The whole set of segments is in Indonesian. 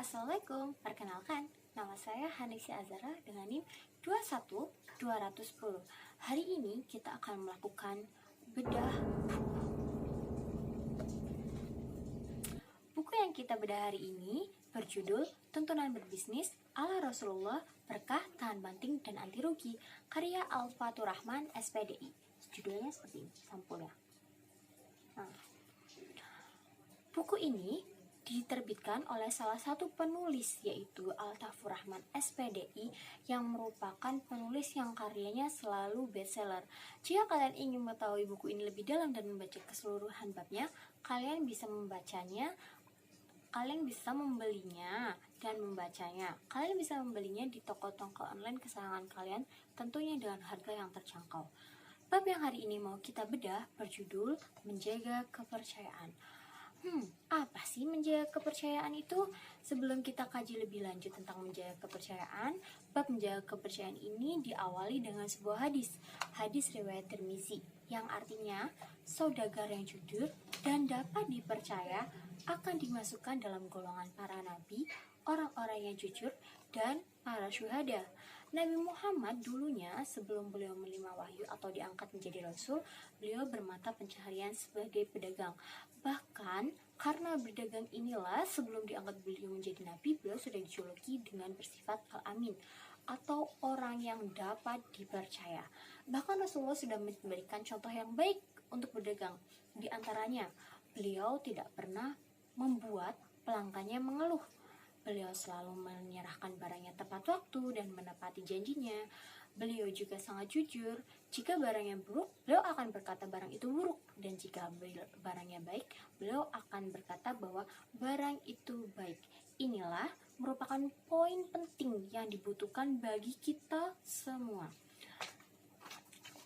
Assalamualaikum, perkenalkan, nama saya Haniksi Azara dengan NIM 21210. Hari ini kita akan melakukan bedah buku yang kita bedah hari ini berjudul Tuntunan Berbisnis ala Rasulullah, Berkah, Tahan Banting, dan Anti Rugi, karya Al-Fatur Rahman, SPDI. Judulnya seperti ini, sampulnya. Buku ini diterbitkan oleh salah satu penulis, yaitu Al-Fatur Rahman, SPDI, yang merupakan penulis yang karyanya selalu bestseller. Jika kalian ingin mengetahui buku ini lebih dalam dan membaca keseluruhan babnya, kalian bisa membelinya dan membacanya. Kalian bisa membelinya di toko-toko online kesayangan kalian, tentunya dengan harga yang terjangkau. Bab yang hari ini mau kita bedah berjudul Menjaga Kepercayaan. Apa sih menjaga kepercayaan itu? Sebelum kita kaji lebih lanjut tentang menjaga kepercayaan, bab menjaga kepercayaan ini diawali dengan sebuah hadis riwayat Tirmizi, yang artinya saudagar yang jujur dan dapat dipercaya akan dimasukkan dalam golongan para nabi, orang-orang yang jujur, dan para syuhada. Nabi Muhammad dulunya sebelum beliau menerima wahyu atau diangkat menjadi rasul, beliau bermata pencaharian sebagai pedagang. Bahkan karena berdagang inilah sebelum diangkat beliau menjadi nabi, beliau sudah dijuluki dengan bersifat al-amin atau orang yang dapat dipercaya. Bahkan Rasulullah sudah memberikan contoh yang baik untuk berdagang. Di antaranya, beliau tidak pernah membuat pelanggannya mengeluh. Beliau selalu menyerahkan barangnya tepat waktu dan menepati janjinya. Beliau juga sangat jujur. Jika barangnya buruk, beliau akan berkata barang itu buruk. Dan jika barangnya baik, beliau akan berkata bahwa barang itu baik. Inilah merupakan poin penting yang dibutuhkan bagi kita semua.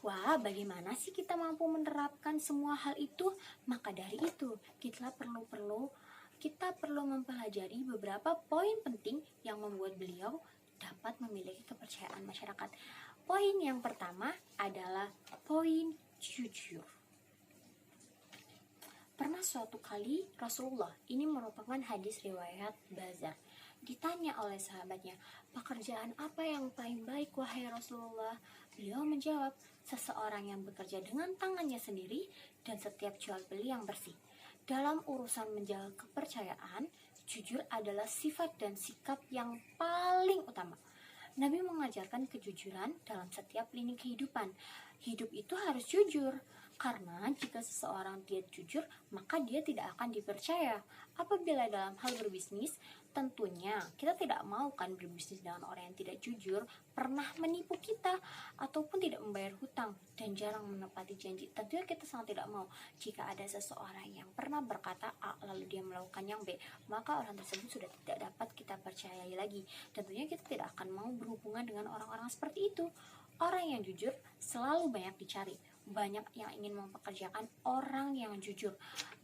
Wah, bagaimana sih kita mampu menerapkan semua hal itu? Maka dari itu, kita perlu mempelajari beberapa poin penting yang membuat beliau dapat memiliki kepercayaan masyarakat. Poin yang pertama adalah poin jujur. Pernah suatu kali Rasulullah, ini merupakan hadis riwayat Bazar, ditanya oleh sahabatnya, pekerjaan apa yang paling baik wahai Rasulullah? Beliau menjawab, seseorang yang bekerja dengan tangannya sendiri dan setiap jual beli yang bersih. Dalam urusan menjaga kepercayaan, jujur adalah sifat dan sikap yang paling utama. Nabi mengajarkan kejujuran dalam setiap lini kehidupan. Hidup itu harus jujur, karena jika seseorang tidak jujur, maka dia tidak akan dipercaya. Apabila dalam hal berbisnis, tentunya kita tidak mau kan berbisnis dengan orang yang tidak jujur, pernah menipu kita, ataupun tidak membayar hutang, dan jarang menepati janji. Tentunya kita sangat tidak mau jika ada seseorang yang pernah berkata A, lalu dia melakukan yang B, maka orang tersebut sudah tidak dapat kita percayai lagi. Tentunya kita tidak akan mau berhubungan dengan orang-orang seperti itu. Orang yang jujur selalu banyak dicari. Banyak yang ingin mempekerjakan orang yang jujur.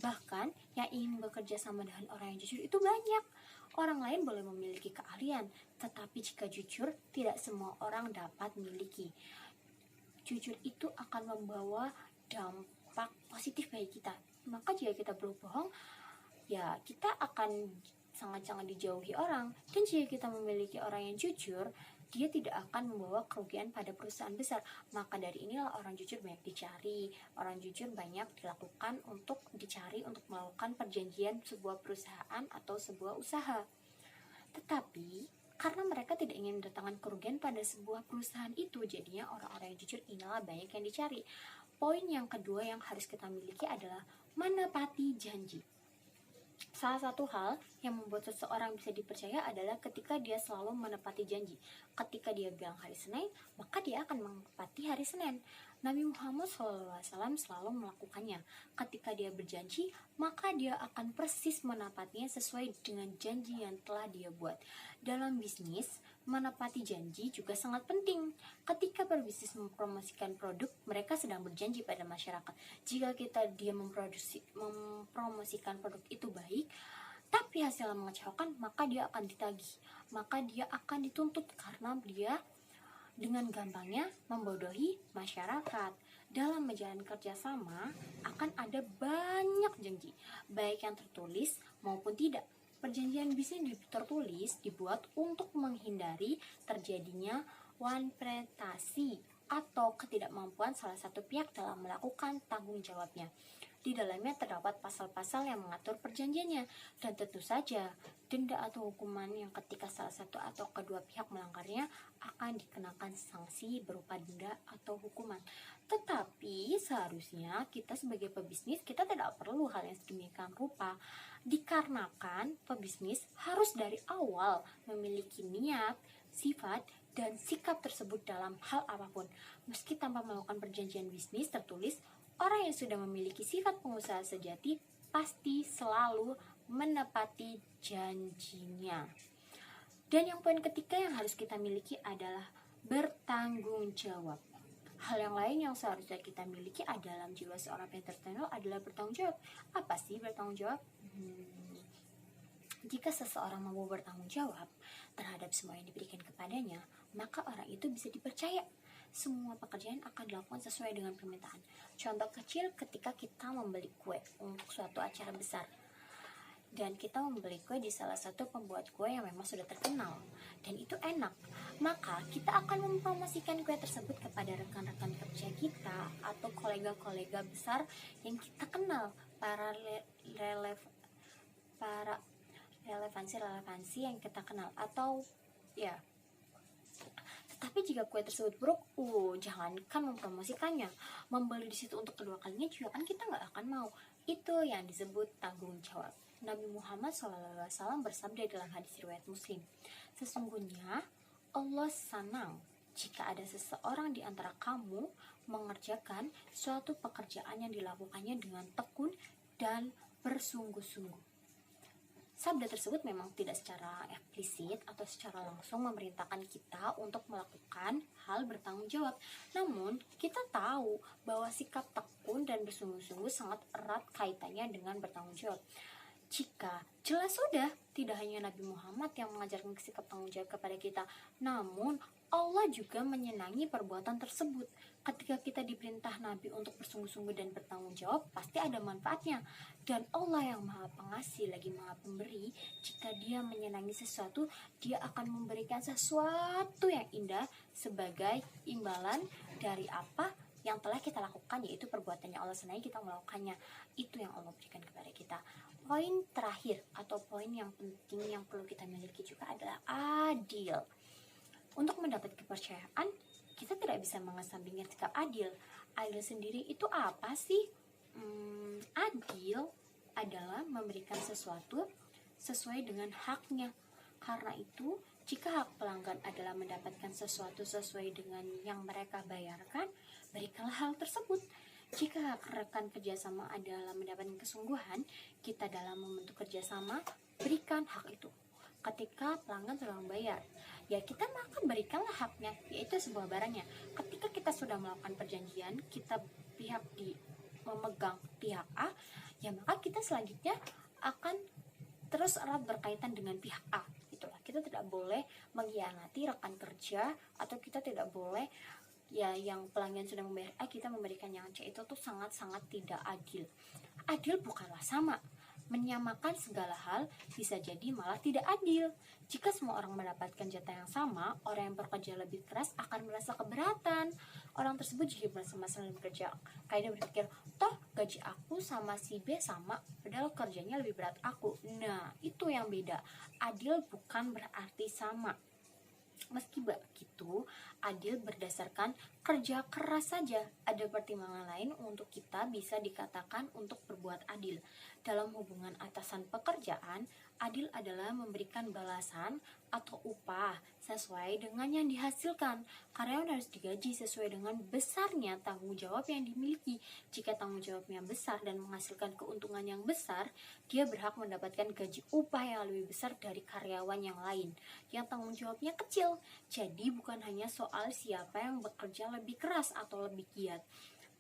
Bahkan yang ingin bekerja sama dengan orang yang jujur itu banyak. Orang lain boleh memiliki keahlian, tetapi jika jujur, tidak semua orang dapat memiliki. Jujur itu akan membawa dampak positif bagi kita. Maka jika kita berbohong, ya kita akan sangat-sangat dijauhi orang. Dan jika kita memiliki orang yang jujur, dia tidak akan membawa kerugian pada perusahaan besar. Maka dari inilah orang jujur banyak dicari. Orang jujur banyak dilakukan untuk dicari untuk melakukan perjanjian sebuah perusahaan atau sebuah usaha. Tetapi karena mereka tidak ingin mendatangkan kerugian pada sebuah perusahaan itu, jadinya orang-orang yang jujur inilah banyak yang dicari. Poin yang kedua yang harus kita miliki adalah menepati janji. Salah satu hal yang membuat seseorang bisa dipercaya adalah ketika dia selalu menepati janji. Ketika dia bilang hari Senin, maka dia akan menepati hari Senin. Nabi Muhammad SAW selalu melakukannya. Ketika dia berjanji, maka dia akan persis menepatinya sesuai dengan janji yang telah dia buat. Dalam bisnis, menepati janji juga sangat penting. Ketika berbisnis mempromosikan produk, mereka sedang berjanji pada masyarakat. Jika dia mempromosikan produk itu baik, tapi hasilnya mengecewakan, maka dia akan ditagih. Maka dia akan dituntut karena dia dengan gampangnya membodohi masyarakat. Dalam menjalin kerjasama akan ada banyak janji, baik yang tertulis maupun tidak. Perjanjian bisnis tertulis dibuat untuk menghindari terjadinya wanprestasi atau ketidakmampuan salah satu pihak dalam melakukan tanggung jawabnya. Di dalamnya terdapat pasal-pasal yang mengatur perjanjiannya, dan tentu saja denda atau hukuman yang ketika salah satu atau kedua pihak melanggarnya akan dikenakan sanksi berupa denda atau hukuman. Tetapi seharusnya kita sebagai pebisnis kita tidak perlu hal yang sedemikian rupa, dikarenakan pebisnis harus dari awal memiliki niat, sifat, dan sikap tersebut dalam hal apapun. Meski tanpa melakukan perjanjian bisnis tertulis, orang yang sudah memiliki sifat pengusaha sejati pasti selalu menepati janjinya. Dan yang poin ketiga yang harus kita miliki adalah bertanggung jawab. Hal yang lain yang seharusnya kita miliki adalah jiwa seorang entrepreneur adalah bertanggung jawab. Apa sih bertanggung jawab? Jika seseorang mau bertanggung jawab terhadap semua yang diberikan kepadanya, maka orang itu bisa dipercaya. Semua pekerjaan akan dilakukan sesuai dengan permintaan. Contoh kecil ketika kita membeli kue untuk suatu acara besar, dan kita membeli kue di salah satu pembuat kue yang memang sudah terkenal dan itu enak, maka kita akan mempromosikan kue tersebut kepada rekan-rekan kerja kita atau kolega-kolega besar yang kita kenal, para relevansi yang kita kenal, atau ya. Tapi jika kue tersebut buruk, jangankan mempromosikannya, membeli di situ untuk kedua kalinya juga kan kita nggak akan mau. Itu yang disebut tanggung jawab. Nabi Muhammad SAW bersabda dalam hadis riwayat Muslim, sesungguhnya Allah senang jika ada seseorang di antara kamu mengerjakan suatu pekerjaan yang dilakukannya dengan tekun dan bersungguh-sungguh. Sabda tersebut memang tidak secara eksplisit atau secara langsung memerintahkan kita untuk melakukan hal bertanggung jawab. Namun, kita tahu bahwa sikap tekun dan bersungguh-sungguh sangat erat kaitannya dengan bertanggung jawab. Jika jelas sudah, tidak hanya Nabi Muhammad yang mengajarkan sikap tanggung jawab kepada kita, namun Allah juga menyenangi perbuatan tersebut. Ketika kita diperintah Nabi untuk bersungguh-sungguh dan bertanggung jawab, pasti ada manfaatnya. Dan Allah yang maha pengasih lagi maha pemberi, jika dia menyenangi sesuatu, dia akan memberikan sesuatu yang indah sebagai imbalan dari apa yang telah kita lakukan, yaitu perbuatannya Allah senangi kita melakukannya. Itu yang Allah berikan kepada kita. Poin terakhir atau poin yang penting yang perlu kita miliki juga adalah adil. Untuk mendapat kepercayaan, kita tidak bisa mengesampingkan sikap adil. Adil sendiri itu apa sih? Adil adalah memberikan sesuatu sesuai dengan haknya. Karena itu, jika hak pelanggan adalah mendapatkan sesuatu sesuai dengan yang mereka bayarkan, berikanlah hal tersebut. Jika hak rekan kerjasama adalah mendapatkan kesungguhan kita dalam membentuk kerjasama, berikan hak itu. Ketika pelanggan sudah membayar, ya kita akan berikanlah haknya, yaitu sebuah barangnya. Ketika kita sudah melakukan perjanjian, kita pihak memegang pihak A, ya maka kita selanjutnya akan terus erat berkaitan dengan pihak A. Itulah, kita tidak boleh mengkhianati rekan kerja, atau kita tidak boleh ya yang pelanggan sudah membayar A kita memberikan yang C. Itu tuh sangat-sangat tidak adil. Adil bukanlah sama. Menyamakan segala hal bisa jadi malah tidak adil. Jika semua orang mendapatkan jatah yang sama, orang yang bekerja lebih keras akan merasa keberatan. Orang tersebut juga merasa masalah dalam kerja. Kayak dia berpikir, toh gaji aku sama si B sama, padahal kerjanya lebih berat aku. Nah, itu yang beda. Adil bukan berarti sama. Meski begitu, adil berdasarkan kerja keras saja. Ada pertimbangan lain untuk kita bisa dikatakan untuk berbuat adil. Dalam hubungan atasan pekerjaan, adil adalah memberikan balasan atau upah sesuai dengan yang dihasilkan. Karyawan harus digaji sesuai dengan besarnya tanggung jawab yang dimiliki. Jika tanggung jawabnya besar dan menghasilkan keuntungan yang besar, dia berhak mendapatkan gaji upah yang lebih besar dari karyawan yang lain yang tanggung jawabnya kecil. Jadi bukan hanya soal siapa yang bekerja lebih keras atau lebih giat.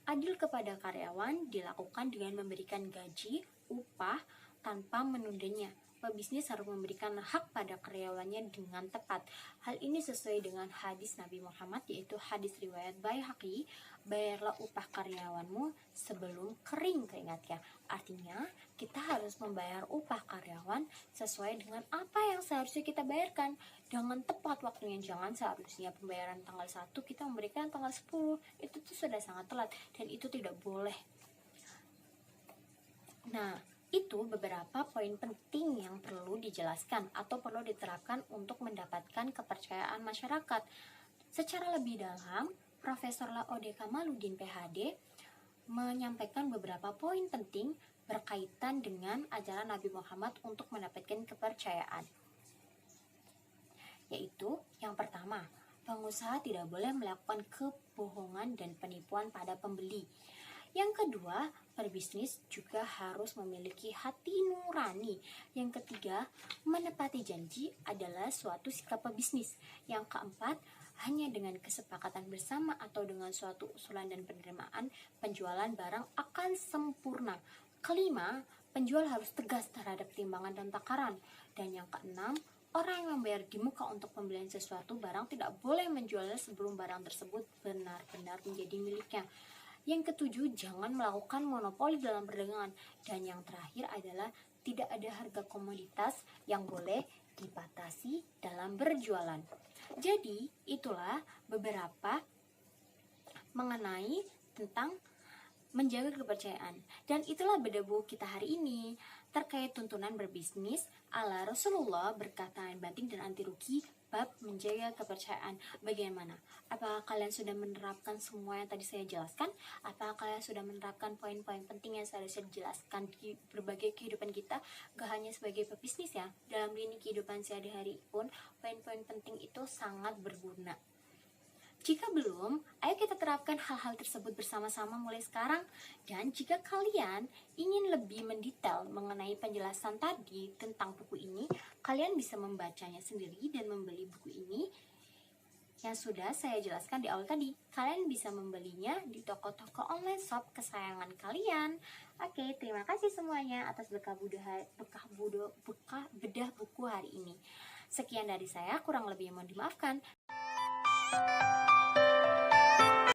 Adil kepada karyawan dilakukan dengan memberikan gaji, upah tanpa menundanya. pebisnis harus memberikan hak pada karyawannya dengan tepat. Hal ini sesuai dengan hadis Nabi Muhammad, yaitu hadis riwayat Baihaqi, bayarlah upah karyawanmu sebelum kering keringatnya. Artinya, kita harus membayar upah karyawan sesuai dengan apa yang seharusnya kita bayarkan dengan tepat waktunya. Jangan seharusnya pembayaran tanggal 1 kita memberikan tanggal 10. Itu tuh sudah sangat telat dan itu tidak boleh. Nah, itu beberapa poin penting yang perlu dijelaskan atau perlu diterapkan untuk mendapatkan kepercayaan masyarakat. Secara lebih dalam, Profesor Laode Kamaludin PhD menyampaikan beberapa poin penting berkaitan dengan ajaran Nabi Muhammad untuk mendapatkan kepercayaan. Yaitu, yang pertama, pengusaha tidak boleh melakukan kebohongan dan penipuan pada pembeli. Yang kedua, pebisnis juga harus memiliki hati nurani. Yang ketiga, menepati janji adalah suatu sikap pebisnis. Yang keempat, hanya dengan kesepakatan bersama atau dengan suatu usulan dan penerimaan, penjualan barang akan sempurna. Kelima, penjual harus tegas terhadap timbangan dan takaran. Dan yang keenam, orang yang membayar di muka untuk pembelian sesuatu barang tidak boleh menjualnya sebelum barang tersebut benar-benar menjadi miliknya. Yang ketujuh, jangan melakukan monopoli dalam perdagangan. Dan yang terakhir adalah tidak ada harga komoditas yang boleh dibatasi dalam berjualan. Jadi, itulah beberapa mengenai tentang menjaga kepercayaan. Dan itulah beda buku kita hari ini terkait tuntunan berbisnis ala Rasulullah berkata banting dan anti rugi bab menjaga kepercayaan. Bagaimana? Apakah kalian sudah menerapkan semua yang tadi saya jelaskan? Apakah kalian sudah menerapkan poin-poin penting yang saya dijelaskan di berbagai kehidupan kita? Gak hanya sebagai pebisnis ya, dalam lini kehidupan sehari-hari pun poin-poin penting itu sangat berguna. Jika belum, ayo kita terapkan hal-hal tersebut bersama-sama mulai sekarang. Dan jika kalian ingin lebih mendetail mengenai penjelasan tadi tentang buku ini, kalian bisa membacanya sendiri dan membeli buku ini yang sudah saya jelaskan di awal tadi. Kalian bisa membelinya di toko-toko online shop kesayangan kalian. Oke, terima kasih semuanya atas bedah buku hari ini. Sekian dari saya, kurang lebih mohon dimaafkan.